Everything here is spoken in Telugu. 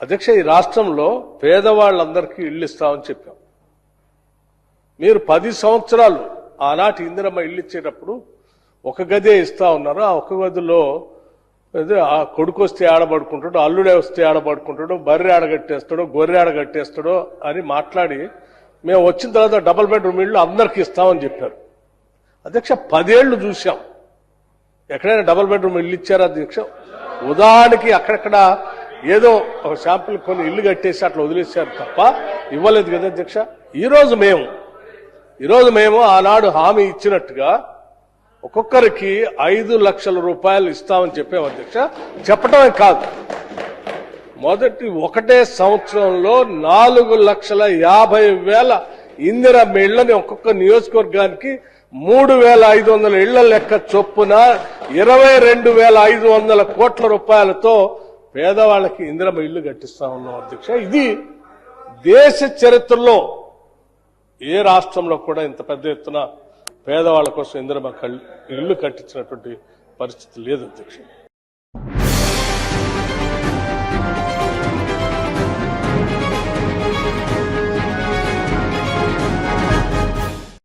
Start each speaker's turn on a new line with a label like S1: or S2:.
S1: అధ్యక్ష, ఈ రాష్ట్రంలో పేదవాళ్ళందరికీ ఇళ్లు ఇస్తామని చెప్పాం. మీరు 10 సంవత్సరాలు ఆనాటి ఇందిరమ్మ ఇల్లు ఇచ్చేటప్పుడు ఒక గదే ఇస్తా ఉన్నారు. ఆ ఒక గదిలో ఆ కొడుకు వస్తే ఆడబడుకుంటాడు, అల్లుడే వస్తే ఆడబడుకుంటాడు, బర్రె ఆడగట్టేస్తాడు, గొర్రె ఆడగట్టేస్తాడు అని మాట్లాడి మేము వచ్చిన తర్వాత డబుల్ బెడ్రూమ్ ఇళ్ళు అందరికీ ఇస్తామని చెప్పారు. అధ్యక్ష, 10 ఏళ్లు చూశాం. ఎక్కడైనా డబుల్ బెడ్రూమ్ ఇల్లు ఇచ్చారా అధ్యక్ష? ఉదాహరణకి అక్కడక్కడ ఏదో ఒక శాంపుల్ కొన్ని ఇల్లు కట్టేసి అట్లా వదిలేశారు తప్ప ఇవ్వలేదు కదా అధ్యక్ష. ఈరోజు మేము ఆనాడు హామీ ఇచ్చినట్టుగా ఒక్కొక్కరికి 5 లక్షల రూపాయలు ఇస్తామని చెప్పాం అధ్యక్ష. చెప్పటమే కాదు, మొదటి ఒకటే సంవత్సరంలో 4,50,000 ఇందిరమ్మ ఇళ్లని ఒక్కొక్క నియోజకవర్గానికి 3,500 ఇళ్ల లెక్క చొప్పున 22,500 కోట్ల రూపాయలతో పేదవాళ్ళకి ఇందిరమ్మ ఇల్లు కట్టిస్తా ఉన్నాం అధ్యక్ష. ఇది దేశ చరిత్రలో ఏ రాష్ట్రంలో కూడా ఇంత పెద్ద ఎత్తున పేదవాళ్ళ కోసం ఇందిరమ్మ ఇల్లు కట్టించినటువంటి పరిస్థితి లేదు అధ్యక్ష.